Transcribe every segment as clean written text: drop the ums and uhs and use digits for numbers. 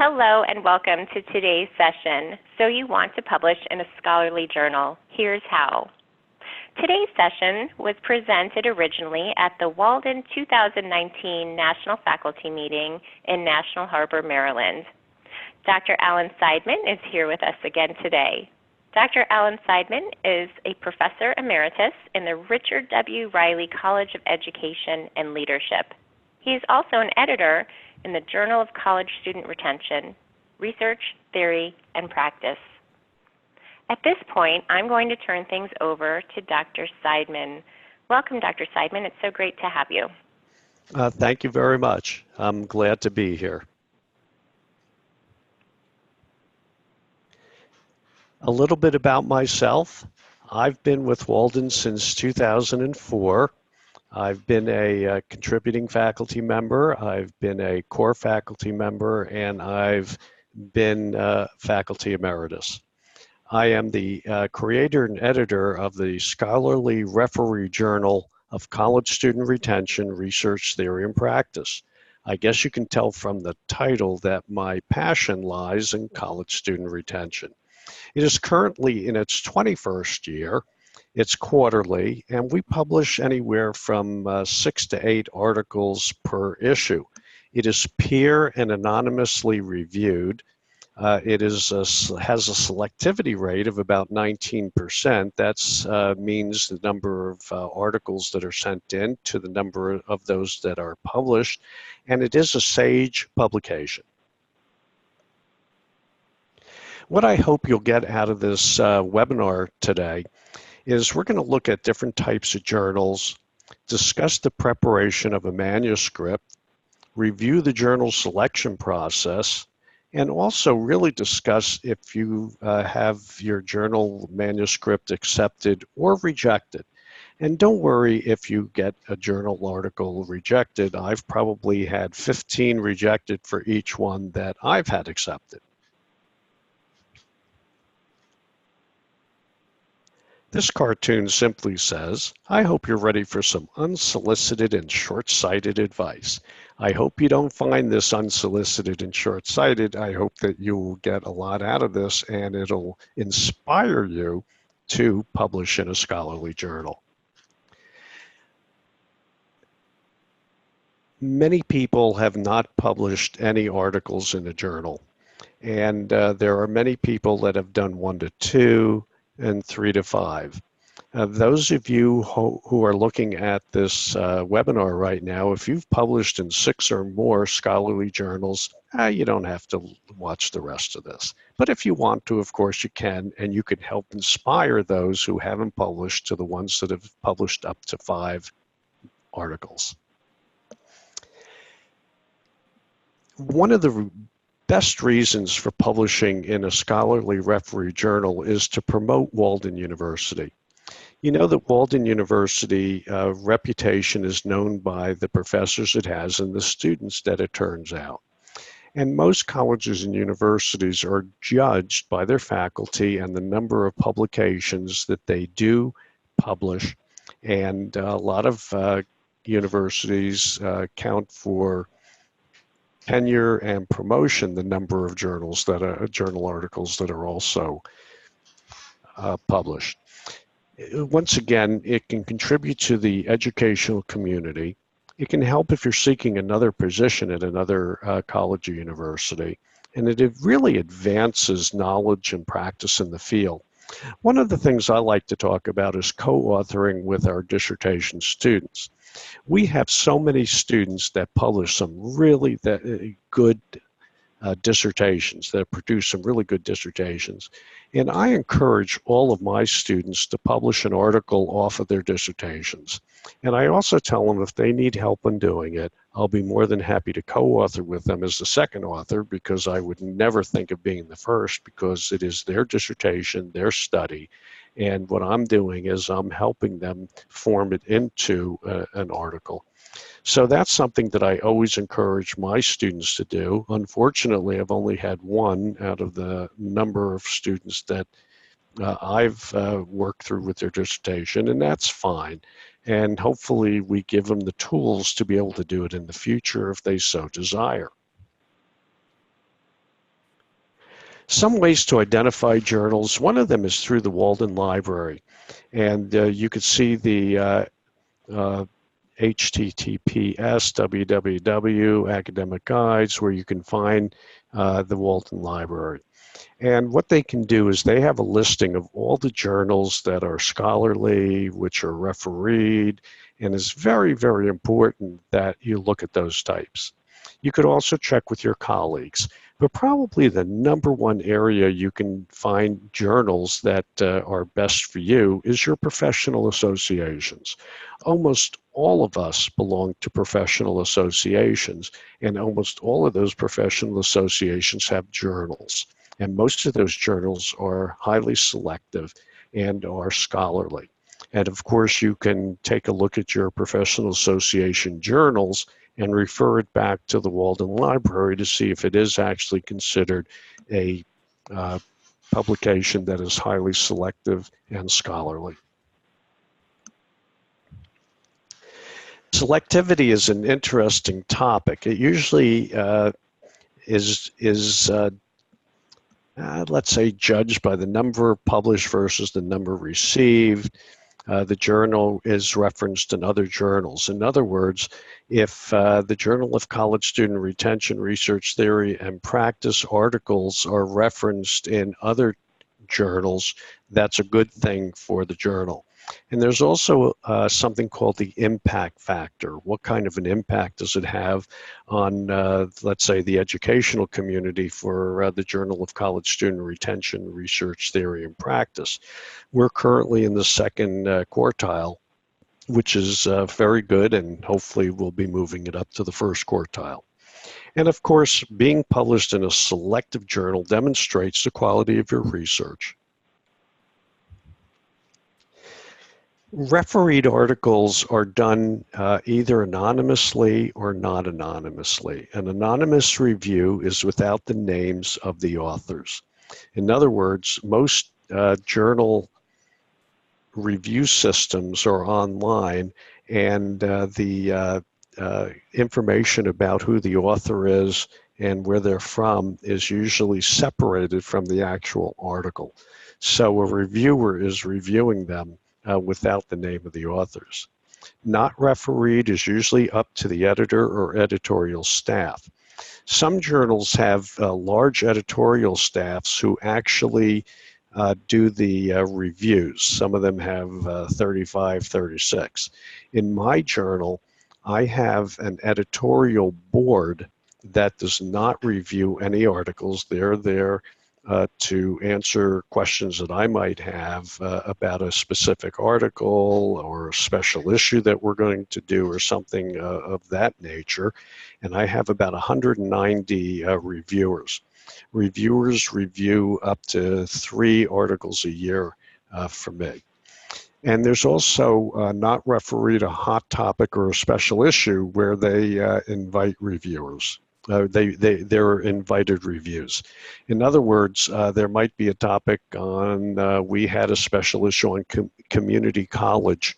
Hello and welcome to today's session. So you want to publish in a scholarly journal. Here's how. Today's session was presented originally at the Walden 2019 National Faculty Meeting in National Harbor, Maryland. Dr. Alan Seidman is here with us again today. Dr. Alan Seidman is a professor emeritus in the Richard W. Riley College of Education and Leadership. He is also an editor in the Journal of College Student Retention, Research, Theory, and Practice. At this point, I'm going to turn things over to Dr. Seidman. Welcome, Dr. Seidman. It's so great to have you. Thank you very much. I'm glad to be here. A little bit about myself. I've been with Walden since 2004. I've been a contributing faculty member, I've been a core faculty member, and I've been faculty emeritus. I am the creator and editor of the scholarly referee journal of college student retention, research, theory, and practice. I guess you can tell from the title that my passion lies in college student retention. It is currently in its 21st year. It's quarterly, and we publish anywhere from 6 to 8 articles per issue. It is peer and anonymously reviewed. It has a selectivity rate of about 19%. That means the number of articles that are sent in to the number of those that are published, and it is a SAGE publication. What I hope you'll get out of this webinar today is we're going to look at different types of journals, discuss the preparation of a manuscript, review the journal selection process, and also really discuss if you have your journal manuscript accepted or rejected. And don't worry if you get a journal article rejected. I've probably had 15 rejected for each one that I've had accepted. This cartoon simply says, I hope you're ready for some unsolicited and short-sighted advice. I hope you don't find this unsolicited and short-sighted. I hope that you will get a lot out of this and it'll inspire you to publish in a scholarly journal. Many people have not published any articles in a journal, and there are many people that have done 1 to 2, and 3 to 5. Those of you who are looking at this webinar right now, if you've published in 6 or more scholarly journals, you don't have to watch the rest of this. But if you want to, of course you can, and you can help inspire those who haven't published to the ones that have published up to 5 articles. One of the best reasons for publishing in a scholarly referee journal is to promote Walden University. You know that Walden University reputation is known by the professors it has and the students that it turns out. And most colleges and universities are judged by their faculty and the number of publications that they do publish. And a lot of universities count for tenure and promotion, the number of journal articles that are also published. Once again, it can contribute to the educational community. It can help if you're seeking another position at another college or university, and it really advances knowledge and practice in the field. One of the things I like to talk about is co-authoring with our dissertation students. We have so many students that publish some really good dissertations, that produce some really good dissertations. And I encourage all of my students to publish an article off of their dissertations. And I also tell them if they need help in doing it, I'll be more than happy to co-author with them as the second author, because I would never think of being the first, because it is their dissertation, their study. And what I'm doing is I'm helping them form it into an article. So that's something that I always encourage my students to do. Unfortunately, I've only had 1 out of the number of students that I've worked through with their dissertation, and that's fine. And hopefully we give them the tools to be able to do it in the future if they so desire. Some ways to identify journals, one of them is through the Walden Library. And you could see the https www academic guides where you can find the Walden Library. And what they can do is they have a listing of all the journals that are scholarly, which are refereed, and it's very, very important that you look at those types. You could also check with your colleagues, but probably the number one area you can find journals that are best for you is your professional associations. Almost all of us belong to professional associations, and almost all of those professional associations have journals. And most of those journals are highly selective and are scholarly. And of course, you can take a look at your professional association journals and refer it back to the Walden Library to see if it is actually considered a publication that is highly selective and scholarly. Selectivity is an interesting topic. It usually is let's say, judged by the number published versus the number received. The journal is referenced in other journals. In other words, if the Journal of College Student Retention, Research Theory, and Practice articles are referenced in other journals, that's a good thing for the journal. And there's also something called the impact factor. What kind of an impact does it have on, let's say, the educational community for the Journal of College Student Retention, Research Theory, and Practice? We're currently in the second quartile, which is very good, and hopefully we'll be moving it up to the first quartile. And of course, being published in a selective journal demonstrates the quality of your research. Refereed articles are done either anonymously or not anonymously. An anonymous review is without the names of the authors. In other words, most journal review systems are online, and the information about who the author is and where they're from is usually separated from the actual article. So a reviewer is reviewing them without the name of the authors. Not refereed is usually up to the editor or editorial staff. Some journals have large editorial staffs who actually do the reviews. Some of them have 35, 36. In my journal, I have an editorial board that does not review any articles. They're there to answer questions that I might have about a specific article or a special issue that we're going to do or something of that nature. And I have about 190 reviewers. Reviewers review up to 3 articles a year for me. And there's also not refereed a hot topic or a special issue where they invite reviewers. They're invited reviews. In other words, there might be a topic on, we had a special issue on community college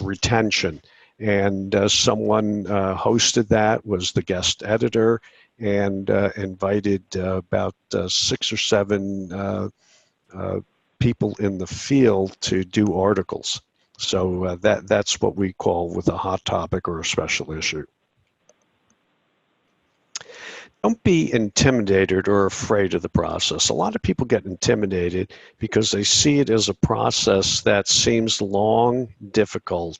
retention, and someone hosted that, was the guest editor, and invited about 6 or 7 people in the field to do articles. So that's what we call with a hot topic or a special issue. Don't be intimidated or afraid of the process. A lot of people get intimidated because they see it as a process that seems long, difficult,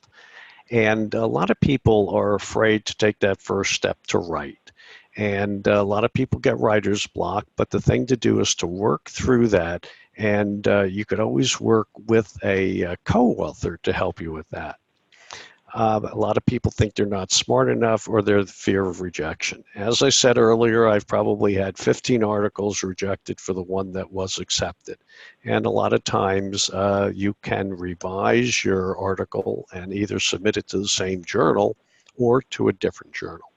and a lot of people are afraid to take that first step to write. And a lot of people get writer's block, but the thing to do is to work through that, and you could always work with a co-author to help you with that. A lot of people think they're not smart enough, or they're the fear of rejection. As I said earlier, I've probably had 15 articles rejected for the one that was accepted. And a lot of times you can revise your article and either submit it to the same journal or to a different journal.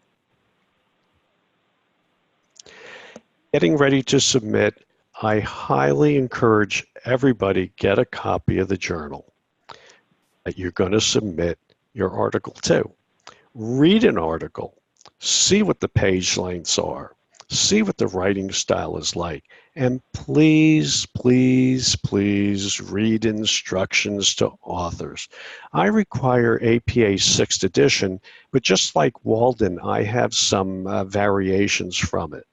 Getting ready to submit, I highly encourage everybody get a copy of the journal that you're going to submit your article to. Read an article, see what the page lengths are, See what the writing style is like. And please, please, please read instructions to authors. I require APA 6th edition, but just like Walden, I have some variations from it.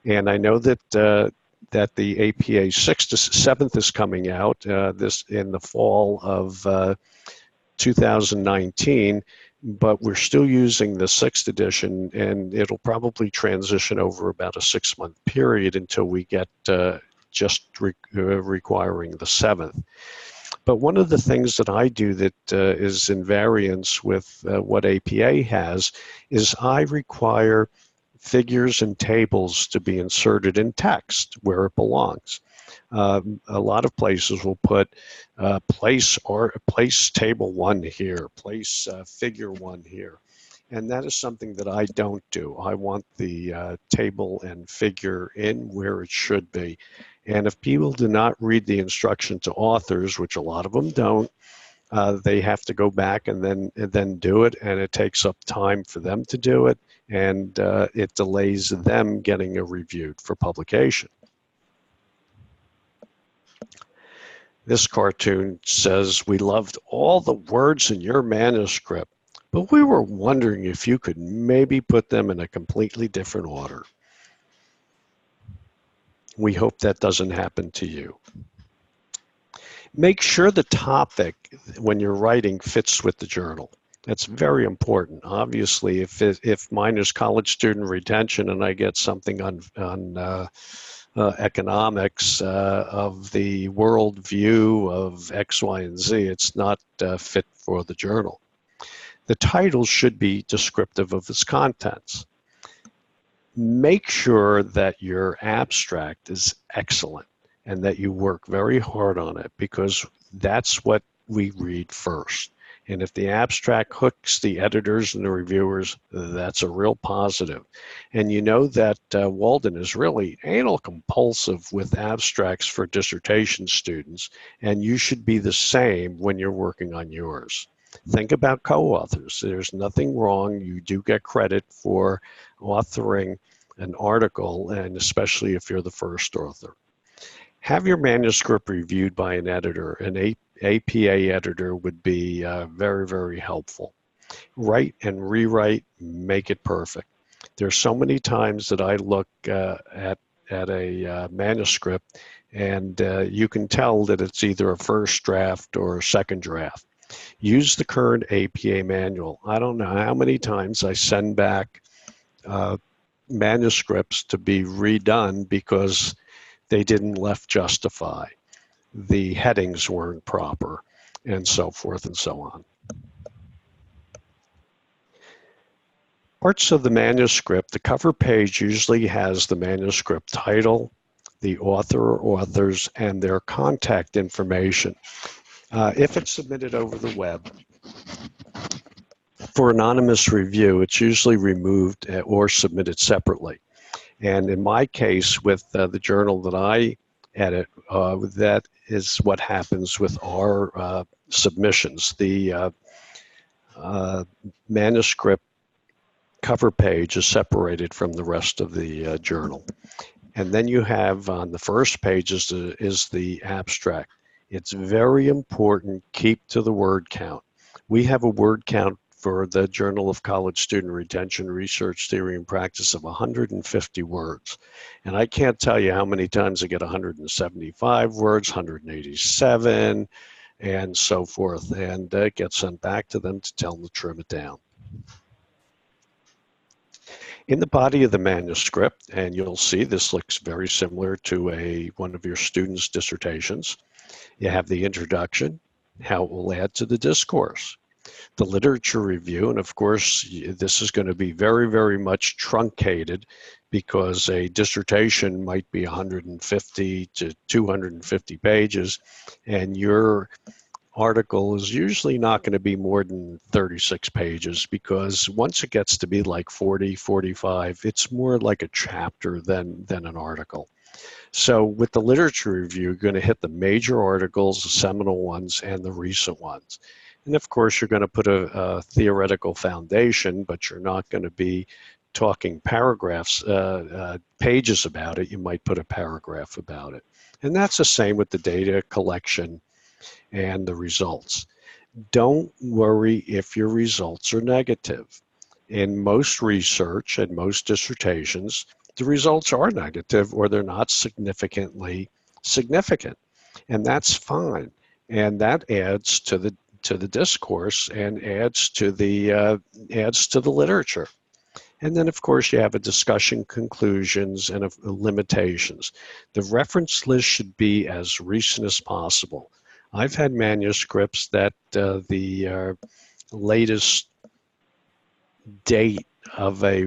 And I know that that the APA 6th to 7th is coming out this in the fall of 2019, but we're still using the 6th edition, and it'll probably transition over about a 6-month period until we get just requiring the 7th. But one of the things that I do that is in variance with what APA has is I require figures and tables to be inserted in text where it belongs. A lot of places will put place table 1 here, place figure 1 here. And that is something that I don't do. I want the table and figure in where it should be. And if people do not read the instruction to authors, which a lot of them don't, they have to go back and then do it, and it takes up time for them to do it, and it delays them getting it reviewed for publication. This cartoon says, "We loved all the words in your manuscript, but we were wondering if you could maybe put them in a completely different order." We hope that doesn't happen to you. Make sure the topic when you're writing fits with the journal. That's very important. Obviously, if mine is college student retention and I get something on economics of the world view of X, Y, and Z, it's not fit for the journal. The title should be descriptive of its contents. Make sure that your abstract is excellent and that you work very hard on it, because that's what we read first. And if the abstract hooks the editors and the reviewers, that's a real positive. And you know that Walden is really anal compulsive with abstracts for dissertation students, and you should be the same when you're working on yours. Think about co-authors. There's nothing wrong. You do get credit for authoring an article, and especially if you're the first author. Have your manuscript reviewed by an editor. An APA editor would be very, very helpful. Write and rewrite, make it perfect. There's so many times that I look at a manuscript, and you can tell that it's either a first draft or a second draft. Use the current APA manual. I don't know how many times I send back manuscripts to be redone because they didn't left justify. The headings weren't proper, and so forth and so on. Parts of the manuscript, the cover page usually has the manuscript title, the author or authors, and their contact information. If it's submitted over the web for anonymous review, it's usually removed or submitted separately. And in my case, with the journal that I edit, that is what happens with our submissions. The manuscript cover page is separated from the rest of the journal. And then you have on the first page is the abstract. It's very important, keep to the word count. We have a word count for the Journal of College Student Retention, Research, Theory, and Practice of 150 words. And I can't tell you how many times I get 175 words, 187, and so forth. And it gets sent back to them to tell them to trim it down. In the body of the manuscript, and you'll see this looks very similar to one of your students' dissertations, you have the introduction, how it will add to the discourse, the literature review, and of course this is going to be very, very much truncated because a dissertation might be 150 to 250 pages, and your article is usually not going to be more than 36 pages, because once it gets to be like 40, 45, it's more like a chapter than an article. So with the literature review, you're going to hit the major articles, the seminal ones, and the recent ones. And of course, you're going to put a theoretical foundation, but you're not going to be talking paragraphs, pages about it, you might put a paragraph about it. And that's the same with the data collection and the results. Don't worry if your results are negative. In most research and most dissertations, the results are negative or they're not significantly significant, and that's fine. And that adds to the discourse and adds to the literature. And then, of course, you have a discussion, conclusions, and limitations. The reference list should be as recent as possible. I've had manuscripts that the latest date of a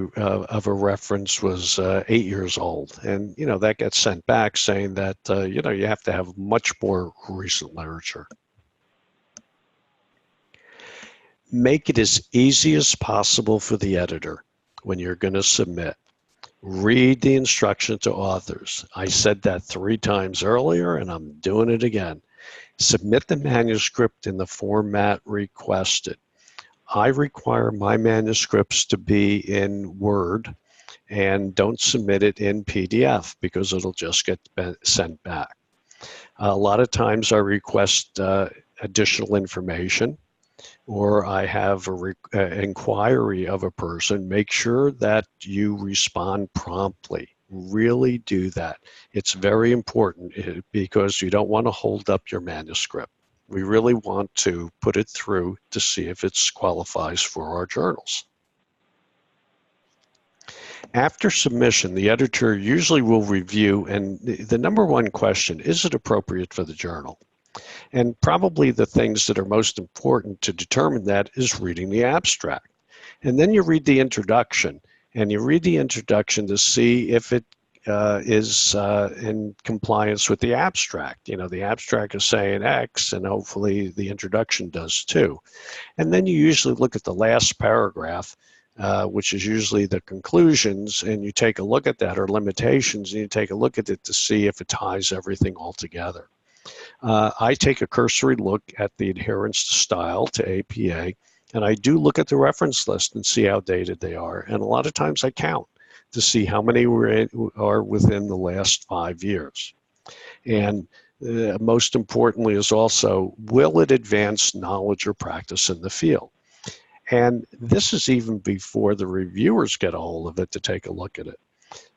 reference was 8 years old, and that gets sent back saying that you have to have much more recent literature. Make it as easy as possible for the editor when you're going to submit. Read the instructions to authors. I said that 3 times earlier, and I'm doing it again. Submit the manuscript in the format requested. I require my manuscripts to be in Word, and don't submit it in PDF because it'll just get sent back. A lot of times I request additional information, or I have an inquiry of a person. Make sure that you respond promptly. Really do that. It's very important because you don't want to hold up your manuscript. We really want to put it through to see if it qualifies for our journals. After submission, the editor usually will review, and the number one question, is it appropriate for the journal? And probably the things that are most important to determine that is reading the abstract. And then you read the introduction, and you read the introduction to see if it is in compliance with the abstract. The abstract is saying X, and hopefully the introduction does too. And then you usually look at the last paragraph, which is usually the conclusions, and you take a look at that, or limitations, and you take a look at it to see if it ties everything all together. I take a cursory look at the adherence to style, to APA, and I do look at the reference list and see how dated they are. And a lot of times I count to see how many are within the last 5 years. And most importantly is also, will it advance knowledge or practice in the field? And this is even before the reviewers get a hold of it to take a look at it.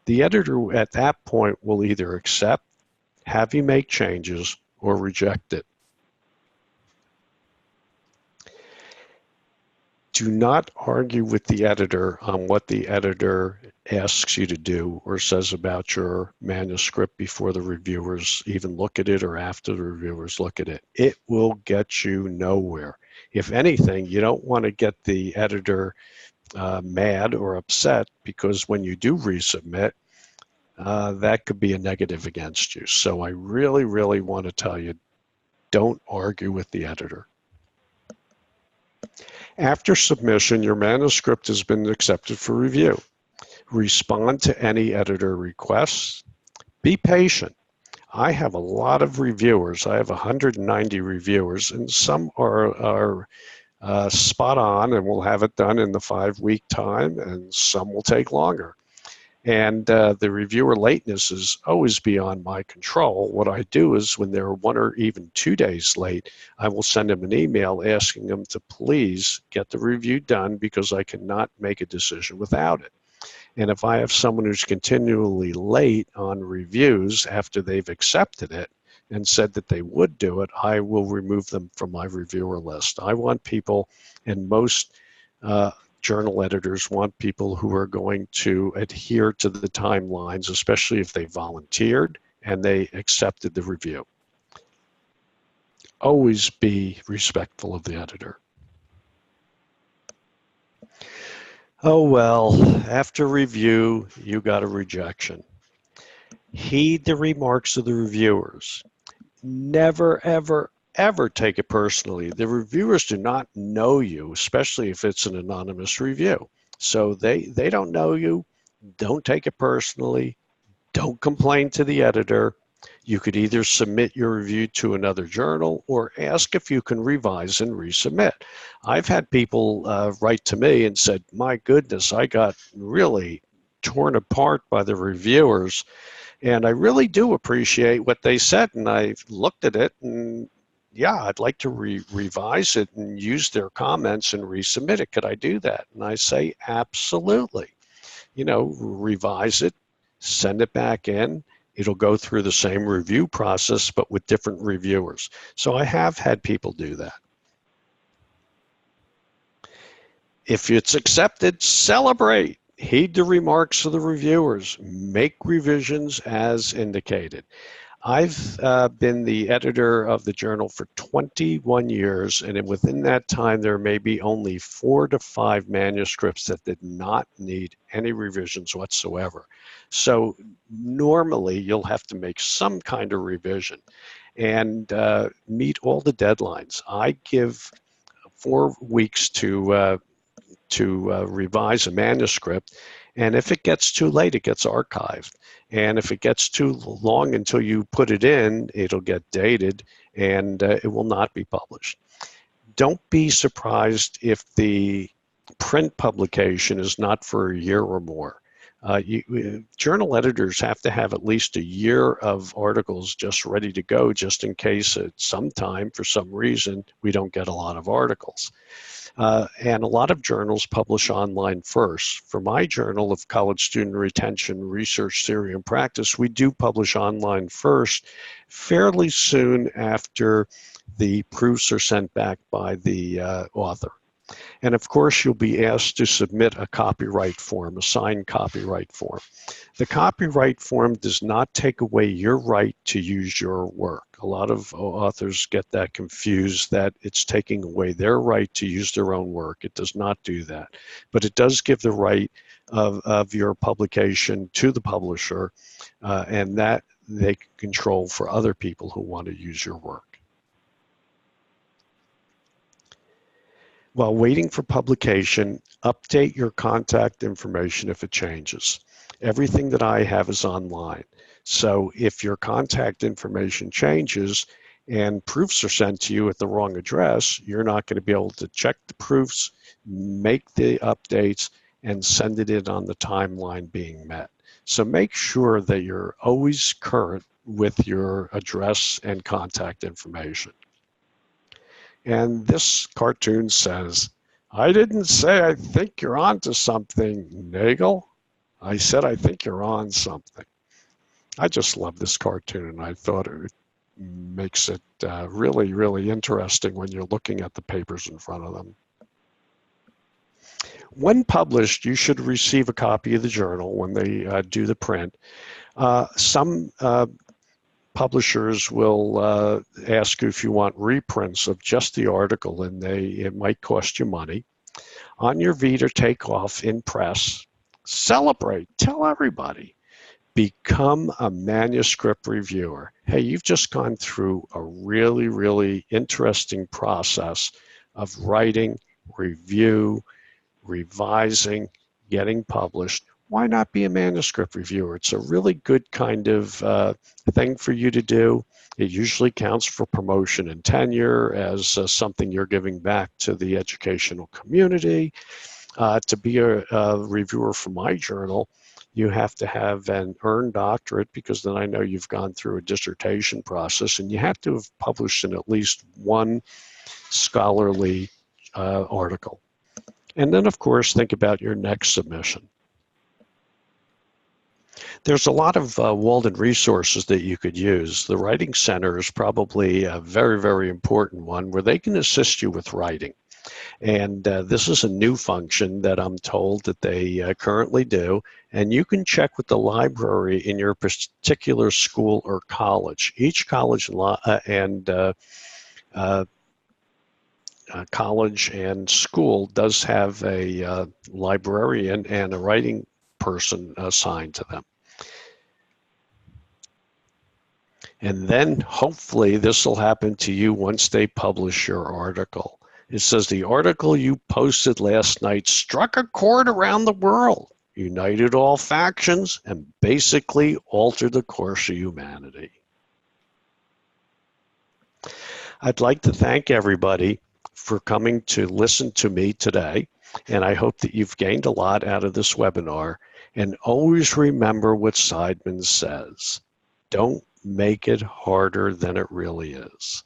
The editor at that point will either accept, have you make changes, or reject it. Do not argue with the editor on what the editor asks you to do or says about your manuscript before the reviewers even look at it or after the reviewers look at it. It will get you nowhere. If anything, you don't want to get the editor mad or upset, because when you do resubmit, that could be a negative against you. So I really, really want to tell you, don't argue with the editor. After submission, your manuscript has been accepted for review. Respond to any editor requests. Be patient. I have a lot of reviewers. I have 190 reviewers, and some are spot on and will have it done in the 5-week time, and some will take longer. And the reviewer lateness is always beyond my control. What I do is, when they're 1 or even 2 days late, I will send them an email asking them to please get the review done, because I cannot make a decision without it. And if I have someone who's continually late on reviews after they've accepted it and said that they would do it, I will remove them from my reviewer list. I want people, and most journal editors want people who are going to adhere to the timelines, especially if they volunteered and they accepted the review. Always be respectful of the editor. Oh, well, after review, you got a rejection. Heed the remarks of the reviewers. Never, ever, ever take it personally. The reviewers do not know you, especially if it's an anonymous review. So they don't know you. Don't take it personally. Don't complain to the editor. You could either submit your review to another journal or ask if you can revise and resubmit. I've had people write to me and said, my goodness, I got really torn apart by the reviewers, and I really do appreciate what they said, and I looked at it, and yeah, I'd like to revise it and use their comments and resubmit it. Could I do that? And I say, absolutely. You know, revise it, send it back in. It'll go through the same review process, but with different reviewers. So I have had people do that. If it's accepted, celebrate. Heed the remarks of the reviewers. Make revisions as indicated. I've been the editor of the journal for 21 years, and within that time, there may be only 4 to 5 manuscripts that did not need any revisions whatsoever. So normally, you'll have to make some kind of revision and meet all the deadlines. I give 4 weeks to revise a manuscript, and if it gets too late, it gets archived. And if it gets too long until you put it in, it'll get dated and it will not be published. Don't be surprised if the print publication is not for a year or more. Journal editors have to have at least a year of articles just ready to go, just in case at some time, for some reason, we don't get a lot of articles. And a lot of journals publish online first. For my journal of college student retention, research, theory, and practice, we do publish online first, fairly soon after the proofs are sent back by the author. And of course, you'll be asked to submit a copyright form, a signed copyright form. The copyright form does not take away your right to use your work. A lot of authors get that confused, that it's taking away their right to use their own work. It does not do that. But it does give the right of your publication to the publisher, and that they can control for other people who want to use your work. While waiting for publication, update your contact information if it changes. Everything that I have is online. So if your contact information changes and proofs are sent to you at the wrong address, you're not going to be able to check the proofs, make the updates, and send it in on the timeline being met. So make sure that you're always current with your address and contact information. And this cartoon says, I didn't say I think you're onto something, Nagel. I said I think you're on something. I just love this cartoon, and I thought it makes it really, really interesting when you're looking at the papers in front of them. When published, you should receive a copy of the journal when they do the print. Some publishers will ask you if you want reprints of just the article, and it might cost you money. On your Vita takeoff in press, celebrate, tell everybody. Become a manuscript reviewer. Hey, you've just gone through a really, really interesting process of writing, review, revising, getting published. Why not be a manuscript reviewer? It's a really good kind of thing for you to do. It usually counts for promotion and tenure as something you're giving back to the educational community. To be a reviewer for my journal, you have to have an earned doctorate, because then I know you've gone through a dissertation process, and you have to have published in at least one scholarly article. And then, of course, think about your next submission. There's a lot of Walden resources that you could use. The Writing Center is probably a very, very important one, where they can assist you with writing. And this is a new function that I'm told that they currently do. And you can check with the library in your particular school or college. Each college college and school does have a librarian and a writing person assigned to them. And then hopefully this will happen to you once they publish your article. It says the article you posted last night struck a chord around the world, united all factions, and basically altered the course of humanity. I'd like to thank everybody for coming to listen to me today, and I hope that you've gained a lot out of this webinar. And always remember what Seidman says: don't make it harder than it really is.